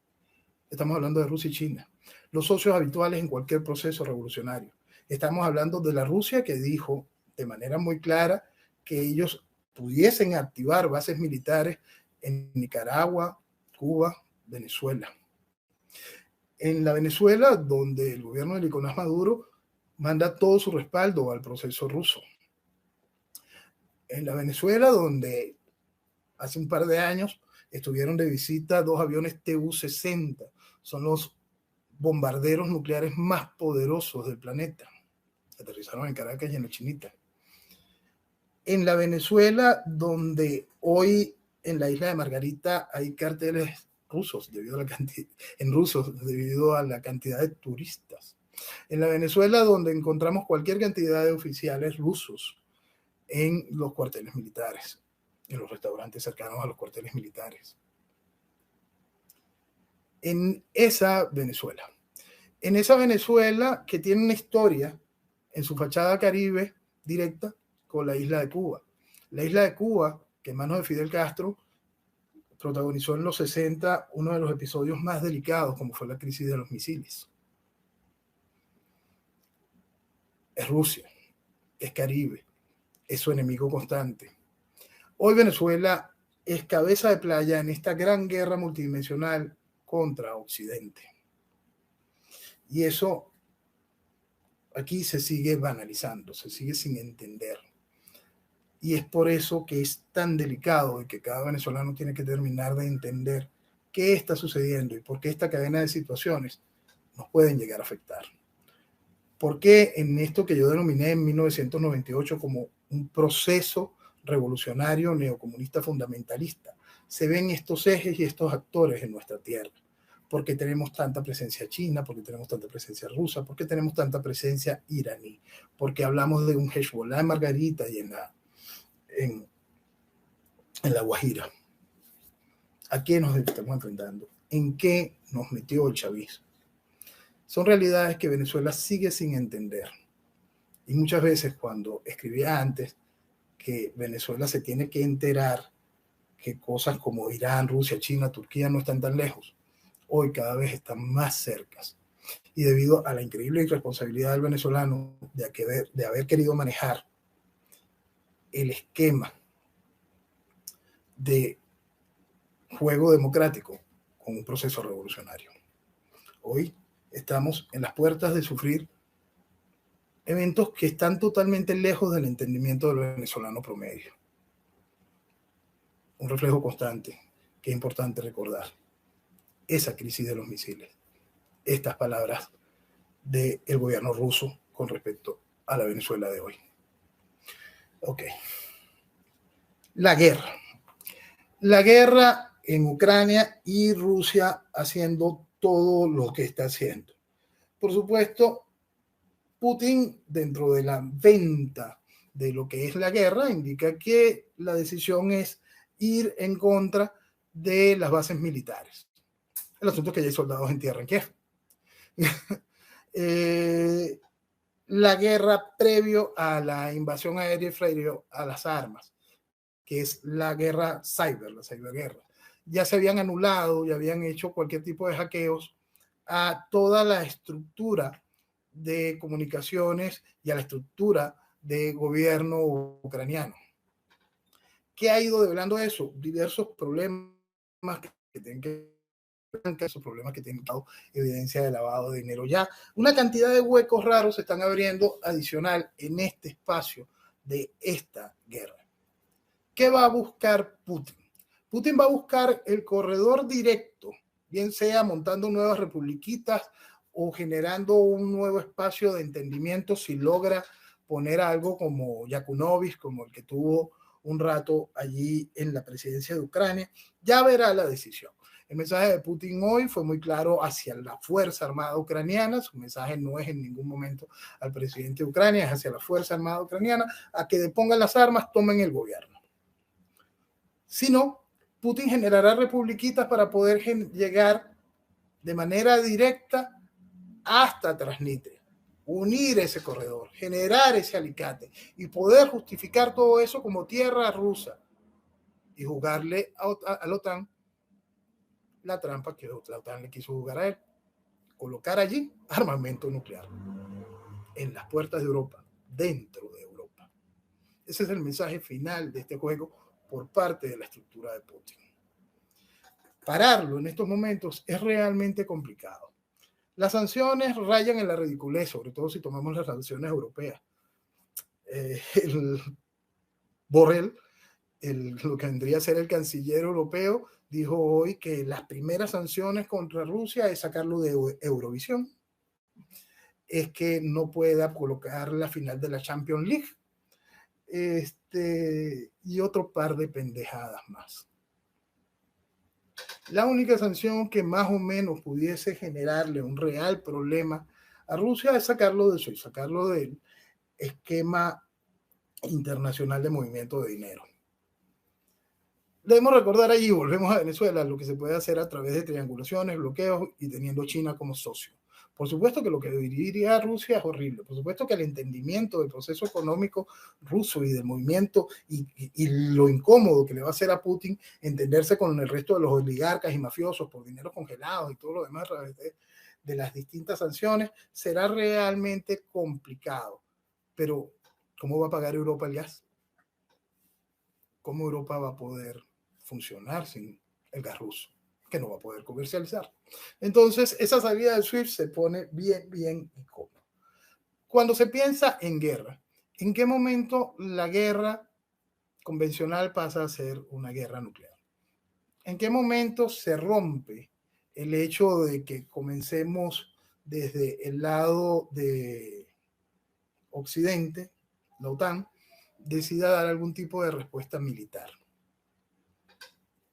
Estamos hablando de Rusia y China, los socios habituales en cualquier proceso revolucionario. Estamos hablando de la Rusia que dijo de manera muy clara que ellos pudiesen activar bases militares en Nicaragua, Cuba, Venezuela. En la Venezuela, donde el gobierno de Nicolás Maduro manda todo su respaldo al proceso ruso. En la Venezuela, donde hace un par de años estuvieron de visita 2 aviones Tu-60, son los bombarderos nucleares más poderosos del planeta. Aterrizaron en Caracas y en la Chinita. En la Venezuela, donde hoy en la isla de Margarita hay cárteles rusos debido a la cantidad de turistas. En la Venezuela donde encontramos cualquier cantidad de oficiales rusos en los cuarteles militares, en los restaurantes cercanos a los cuarteles militares. En esa Venezuela que tiene una historia en su fachada caribe directa con la isla de Cuba. La isla de Cuba, que en manos de Fidel Castro protagonizó en los 60 uno de los episodios más delicados, como fue la crisis de los misiles. Es Rusia, es Caribe, es su enemigo constante. Hoy Venezuela es cabeza de playa en esta gran guerra multidimensional contra Occidente. Y eso aquí se sigue banalizando, se sigue sin entender. Y es por eso que es tan delicado y que cada venezolano tiene que terminar de entender qué está sucediendo y por qué esta cadena de situaciones nos pueden llegar a afectar. ¿Por qué en esto que yo denominé en 1998 como un proceso revolucionario neocomunista fundamentalista se ven estos ejes y estos actores en nuestra tierra? Porque tenemos tanta presencia china, porque tenemos tanta presencia rusa, porque tenemos tanta presencia iraní, porque hablamos de un Hezbollah en Margarita y en la Guajira. ¿A qué nos estamos enfrentando? ¿En qué nos metió el chavismo? Son realidades que Venezuela sigue sin entender. Y muchas veces cuando escribía antes que Venezuela se tiene que enterar que cosas como Irán, Rusia, China, Turquía no están tan lejos, hoy cada vez están más cercas. Y debido a la increíble irresponsabilidad del venezolano de haber querido manejar el esquema de juego democrático con un proceso revolucionario. Hoy estamos en las puertas de sufrir eventos que están totalmente lejos del entendimiento del venezolano promedio. Un reflejo constante que es importante recordar. Esa crisis de los misiles. Estas palabras del gobierno ruso con respecto a la Venezuela de hoy. Ok. La guerra. La guerra en Ucrania y Rusia haciendo todo lo que está haciendo. Por supuesto, Putin, dentro de la venta de lo que es la guerra, indica que la decisión es ir en contra de las bases militares. El asunto es que ya hay soldados en tierra en Kiev. La guerra previo a la invasión aérea y previo a las armas, que es la guerra cyber, la ciberguerra. Ya se habían anulado, ya habían hecho cualquier tipo de hackeos a toda la estructura de comunicaciones y a la estructura de gobierno ucraniano. ¿Qué ha ido develando eso? Diversos problemas que tienen que esos problemas que tienen evidencia de lavado de dinero. Ya una cantidad de huecos raros se están abriendo adicional en este espacio de esta guerra. ¿Qué va a buscar Putin? Putin va a buscar el corredor directo, bien sea montando nuevas republiquitas o generando un nuevo espacio de entendimiento si logra poner algo como Yakunovich, como el que tuvo un rato allí en la presidencia de Ucrania. Ya verá la decisión. El mensaje de Putin hoy fue muy claro hacia la Fuerza Armada Ucraniana. Su mensaje no es en ningún momento al presidente de Ucrania, es hacia la Fuerza Armada Ucraniana, a que depongan las armas, tomen el gobierno. Si no, Putin generará republiquitas para poder llegar de manera directa hasta Transnistria, unir ese corredor, generar ese alicate y poder justificar todo eso como tierra rusa y jugarle a la OTAN la trampa que la OTAN le quiso jugar a él, colocar allí armamento nuclear en las puertas de Europa, dentro de Europa. Ese es el mensaje final de este juego por parte de la estructura de Putin. Pararlo en estos momentos es realmente complicado. Las sanciones rayan en la ridiculez, sobre todo si tomamos las sanciones europeas. El Borrell, lo que vendría a ser el canciller europeo, dijo hoy que las primeras sanciones contra Rusia es sacarlo de Eurovisión, es que no pueda colocar la final de la Champions League, y otro par de pendejadas más. La única sanción que más o menos pudiese generarle un real problema a Rusia es sacarlo de SWIFT, sacarlo del esquema internacional de movimiento de dinero. Debemos recordar allí, volvemos a Venezuela, lo que se puede hacer a través de triangulaciones, bloqueos y teniendo China como socio. Por supuesto que lo que diría Rusia es horrible. Por supuesto que el entendimiento del proceso económico ruso y del movimiento y lo incómodo que le va a hacer a Putin entenderse con el resto de los oligarcas y mafiosos por dinero congelado y todo lo demás a través de las distintas sanciones será realmente complicado. Pero, ¿cómo va a pagar Europa el gas? ¿Cómo Europa va a poder funcionar sin el gas ruso, que no va a poder comercializar? Entonces, esa salida del SWIFT se pone bien incómoda. Cuando se piensa en guerra, ¿en qué momento la guerra convencional pasa a ser una guerra nuclear? ¿En qué momento se rompe el hecho de que comencemos desde el lado de Occidente, la OTAN, decida dar algún tipo de respuesta militar?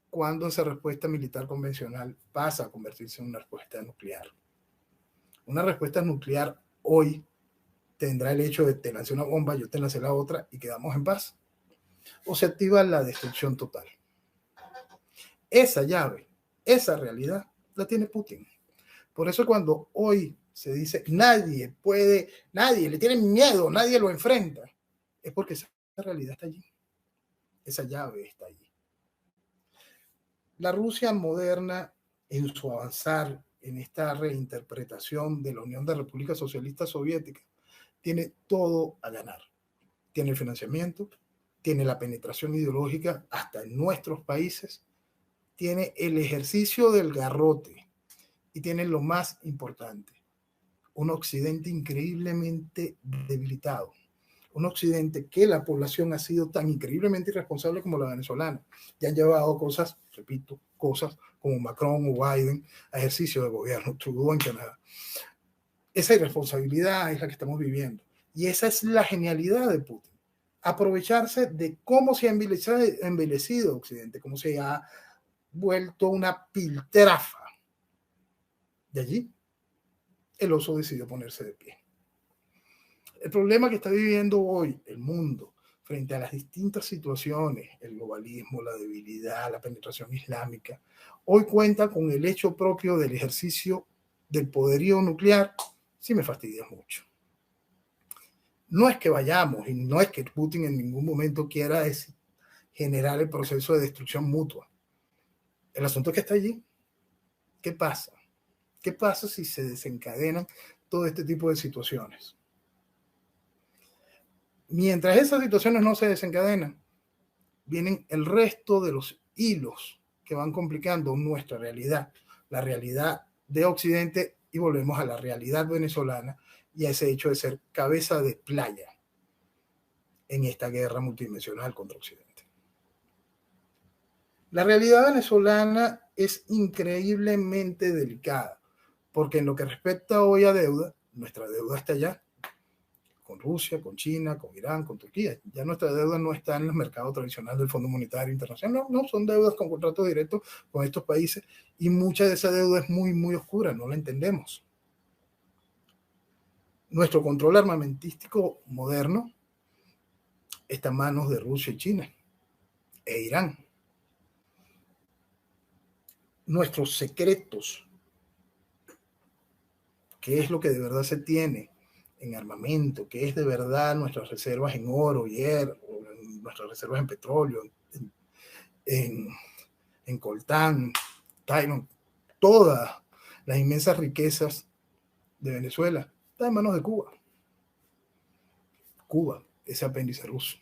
Cuando esa respuesta militar convencional pasa a convertirse en una respuesta nuclear. Una respuesta nuclear hoy tendrá el hecho de te lancé una bomba, yo te lancé la otra y quedamos en paz. O se activa la destrucción total. Esa llave, esa realidad, la tiene Putin. Por eso cuando hoy se dice nadie le tiene miedo, nadie lo enfrenta, es porque esa realidad está allí. Esa llave está allí. La Rusia moderna, en su avanzar en esta reinterpretación de la Unión de Repúblicas Socialistas Soviéticas, tiene todo a ganar. Tiene el financiamiento, tiene la penetración ideológica hasta en nuestros países, tiene el ejercicio del garrote y tiene lo más importante, un occidente increíblemente debilitado. Un occidente que la población ha sido tan increíblemente irresponsable como la venezolana. Ya han llevado cosas, repito, cosas como Macron o Biden a ejercicio de gobierno, Trudeau en Canadá. Esa irresponsabilidad es la que estamos viviendo. Y esa es la genialidad de Putin. Aprovecharse de cómo se ha envilecido Occidente, cómo se ha vuelto una piltrafa. De allí, el oso decidió ponerse de pie. El problema que está viviendo hoy el mundo frente a las distintas situaciones, el globalismo, la debilidad, la penetración islámica, hoy cuenta con el hecho propio del ejercicio del poderío nuclear, sí me fastidia mucho. No es que vayamos y no es que Putin en ningún momento quiera generar el proceso de destrucción mutua. El asunto es que está allí. ¿Qué pasa? ¿Qué pasa si se desencadenan todo este tipo de situaciones? Mientras esas situaciones no se desencadenan, vienen el resto de los hilos que van complicando nuestra realidad, la realidad de Occidente, y volvemos a la realidad venezolana y a ese hecho de ser cabeza de playa en esta guerra multidimensional contra Occidente. La realidad venezolana es increíblemente delicada, porque en lo que respecta hoy a deuda, nuestra deuda está allá, con Rusia, con China, con Irán, con Turquía. Ya nuestra deuda no está en el mercado tradicional del Fondo Monetario Internacional, no, son deudas con contratos directos con estos países y mucha de esa deuda es muy oscura, no la entendemos. Nuestro control armamentístico moderno está en manos de Rusia y China e Irán. Nuestros secretos, qué es lo que de verdad se tiene en armamento, qué es de verdad nuestras reservas en oro, hierro, nuestras reservas en petróleo, en coltán, Tyron, todas las inmensas riquezas de Venezuela, está en manos de Cuba. Cuba, ese apéndice ruso,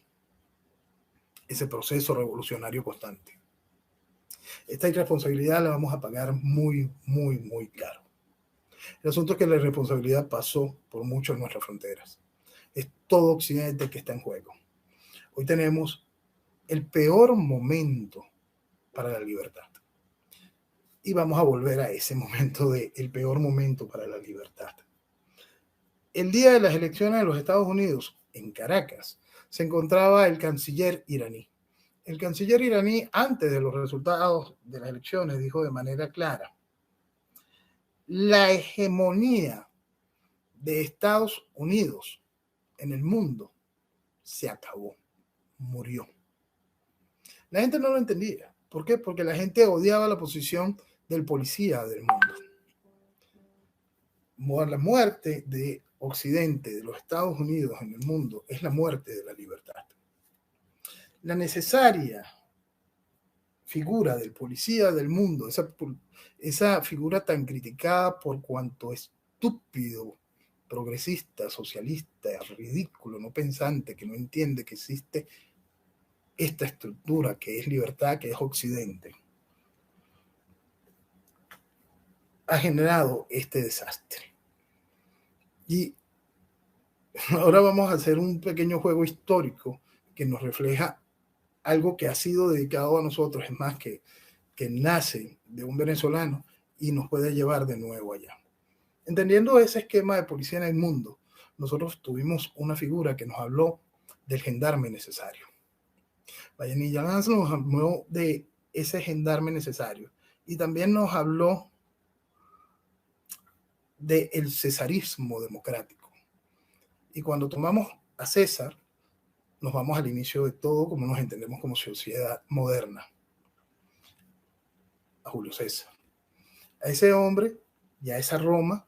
ese proceso revolucionario constante. Esta irresponsabilidad la vamos a pagar muy caro. El asunto es que la irresponsabilidad pasó por mucho en nuestras fronteras. Es todo Occidente que está en juego. Hoy tenemos el peor momento para la libertad. Y vamos a volver a ese momento el peor momento para la libertad. El día de las elecciones de los Estados Unidos, en Caracas, se encontraba el canciller iraní. El canciller iraní, antes de los resultados de las elecciones, dijo de manera clara: la hegemonía de Estados Unidos en el mundo se acabó, murió. La gente no lo entendía. ¿Por qué? Porque la gente odiaba la posición del policía del mundo. La muerte de Occidente, de los Estados Unidos en el mundo, es la muerte de la libertad. La necesaria figura del policía del mundo, esa figura tan criticada por cuanto estúpido, progresista, socialista, ridículo, no pensante, que no entiende que existe esta estructura que es libertad, que es Occidente, ha generado este desastre. Y ahora vamos a hacer un pequeño juego histórico que nos refleja algo que ha sido dedicado a nosotros, es más, que nace de un venezolano y nos puede llevar de nuevo allá. Entendiendo ese esquema de policía en el mundo, nosotros tuvimos una figura que nos habló del gendarme necesario. Vallenilla Lanz nos habló de ese gendarme necesario y también nos habló del cesarismo democrático. Y cuando tomamos a César, nos vamos al inicio de todo, como nos entendemos como sociedad moderna, a Julio César, a ese hombre y a esa Roma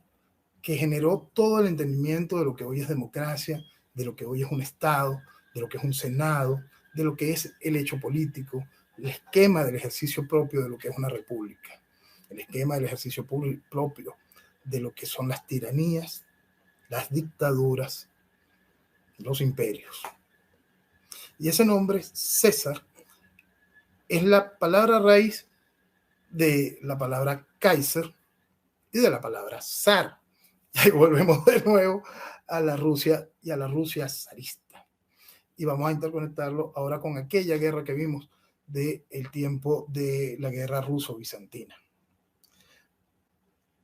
que generó todo el entendimiento de lo que hoy es democracia, de lo que hoy es un Estado, de lo que es un Senado, de lo que es el hecho político, el esquema del ejercicio propio de lo que es una república, el esquema del ejercicio propio de lo que son las tiranías, las dictaduras, los imperios. Y ese nombre, César, es la palabra raíz de la palabra Kaiser y de la palabra zar. Y ahí volvemos de nuevo a la Rusia y a la Rusia zarista. Y vamos a interconectarlo ahora con aquella guerra que vimos del tiempo de la guerra ruso-bizantina.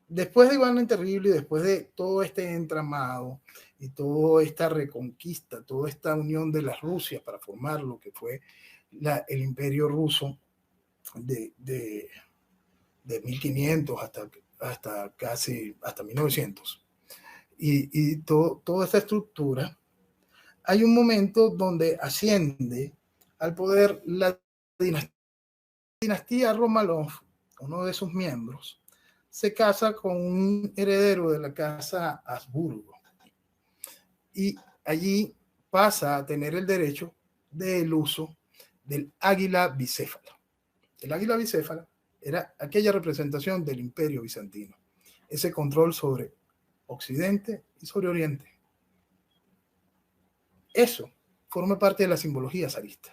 Después de Iván el Terrible y después de todo este entramado y toda esta reconquista, toda esta unión de las Rusias para formar lo que fue el imperio ruso de 1500 hasta 1900, y toda esta estructura, hay un momento donde asciende al poder la dinastía Romanov, uno de sus miembros, se casa con un heredero de la casa Habsburgo y allí pasa a tener el derecho del uso del águila bicéfala. El águila bicéfala era aquella representación del imperio bizantino, ese control sobre Occidente y sobre Oriente. Eso forma parte de la simbología zarista.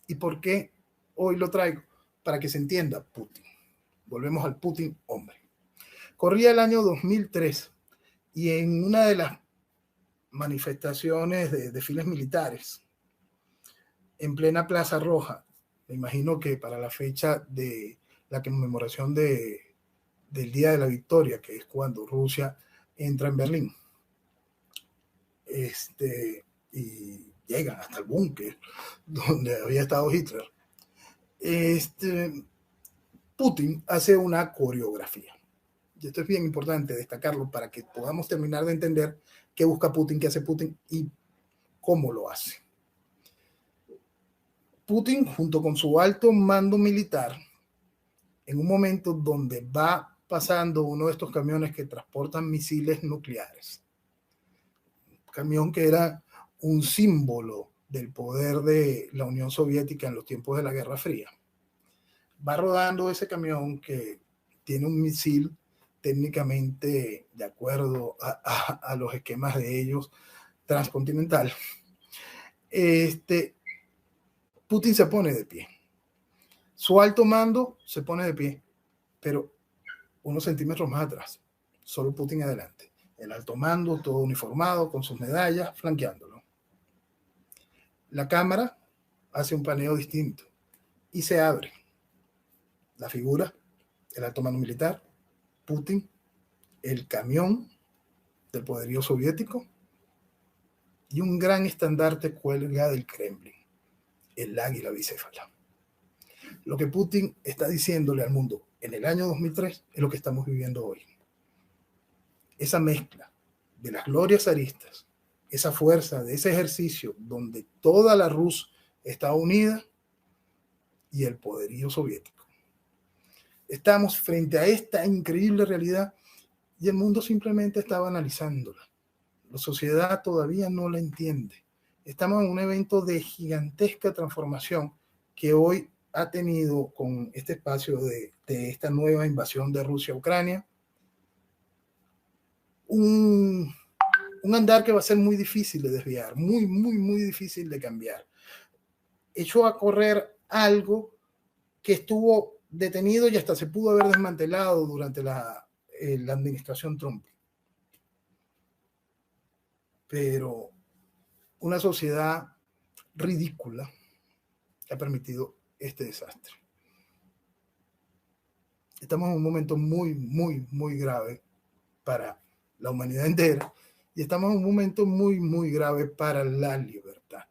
¿Y por qué hoy lo traigo? Para que se entienda Putin. Volvemos al Putin hombre. Corría el año 2003 y en una de las manifestaciones de desfiles militares en plena Plaza Roja, me imagino que para la fecha de la conmemoración del Día de la Victoria, que es cuando Rusia entra en Berlín, y llegan hasta el búnker donde había estado Hitler, Putin hace una coreografía. Y esto es bien importante destacarlo para que podamos terminar de entender qué busca Putin, qué hace Putin y cómo lo hace. Putin, junto con su alto mando militar, en un momento donde va pasando uno de estos camiones que transportan misiles nucleares, un camión que era un símbolo del poder de la Unión Soviética en los tiempos de la Guerra Fría, va rodando ese camión que tiene un misil técnicamente, de acuerdo a los esquemas de ellos, transcontinental. Putin se pone de pie. Su alto mando se pone de pie, pero unos centímetros más atrás, solo Putin adelante. El alto mando, todo uniformado, con sus medallas, flanqueándolo. La cámara hace un paneo distinto y se abre. La figura, el alto mando militar, Putin, el camión del poderío soviético y un gran estandarte cuelga del Kremlin, el águila bicéfala. Lo que Putin está diciéndole al mundo en el año 2003 es lo que estamos viviendo hoy. Esa mezcla de las glorias zaristas, esa fuerza de ese ejercicio donde toda la Rus está unida y el poderío soviético. Estamos frente a esta increíble realidad y el mundo simplemente estaba analizándola. La sociedad todavía no la entiende. Estamos en un evento de gigantesca transformación que hoy ha tenido con este espacio de esta nueva invasión de Rusia a Ucrania un andar que va a ser muy difícil de desviar, muy difícil de cambiar. Echó a correr algo que estuvo detenido y hasta se pudo haber desmantelado durante la administración Trump. Pero una sociedad ridícula ha permitido este desastre. Estamos en un momento muy grave para la humanidad entera y estamos en un momento muy grave para la libertad.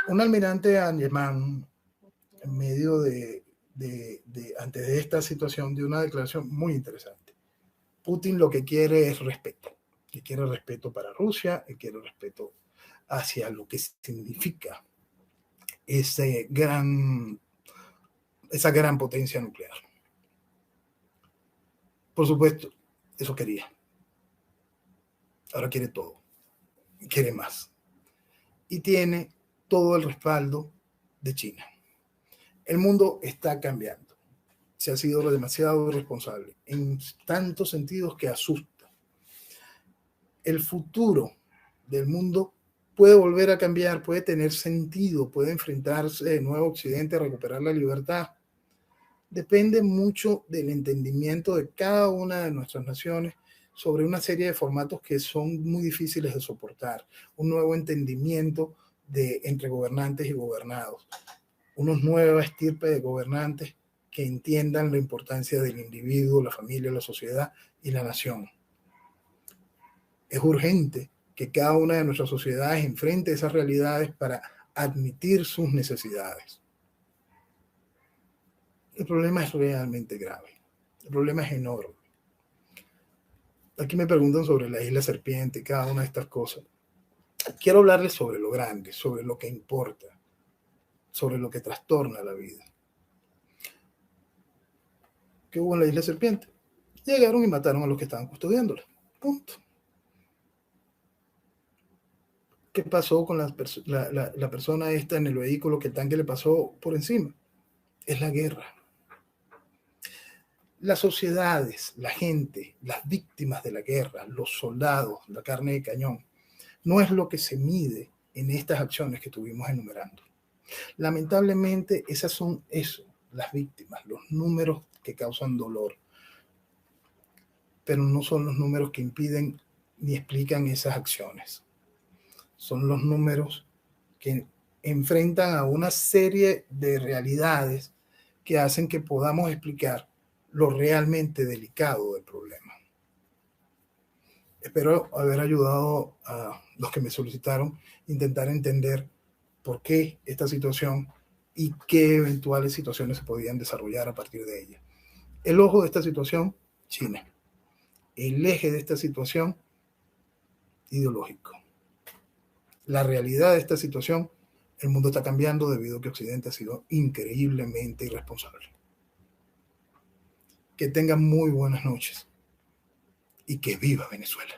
Un almirante alemán, en medio antes de esta situación, dio una declaración muy interesante. Putin lo que quiere es respeto. Que quiere respeto para Rusia, y quiere respeto hacia lo que significa esa gran potencia nuclear. Por supuesto, eso quería. Ahora quiere todo. Quiere más. Y tiene todo el respaldo de China. El mundo está cambiando. Se ha sido demasiado irresponsable en tantos sentidos que asusta. El futuro del mundo puede volver a cambiar, puede tener sentido, puede enfrentarse de nuevo a Occidente a recuperar la libertad. Depende mucho del entendimiento de cada una de nuestras naciones sobre una serie de formatos que son muy difíciles de soportar. Un nuevo entendimiento entre gobernantes y gobernados. Unos nuevos estirpes de gobernantes que entiendan la importancia del individuo, la familia, la sociedad y la nación. Es urgente que cada una de nuestras sociedades enfrente esas realidades para admitir sus necesidades. El problema es realmente grave. El problema es enorme. Aquí me preguntan sobre la isla serpiente y cada una de estas cosas. Quiero hablarles sobre lo grande, sobre lo que importa, sobre lo que trastorna la vida. ¿Qué hubo en la isla serpiente? Llegaron y mataron a los que estaban custodiándola. Punto. ¿Qué pasó con la persona esta en el vehículo que el tanque le pasó por encima? Es la guerra. Las sociedades, la gente, las víctimas de la guerra, los soldados, la carne de cañón, no es lo que se mide en estas acciones que estuvimos enumerando. Lamentablemente, esas son las víctimas, los números que causan dolor, pero no son los números que impiden ni explican esas acciones. Son los números que enfrentan a una serie de realidades que hacen que podamos explicar lo realmente delicado del problema. Espero haber ayudado a los que me solicitaron intentar entender por qué esta situación y qué eventuales situaciones se podían desarrollar a partir de ella. El ojo de esta situación, China. El eje de esta situación, ideológico. La realidad de esta situación, el mundo está cambiando debido a que Occidente ha sido increíblemente irresponsable. Que tengan muy buenas noches y que viva Venezuela.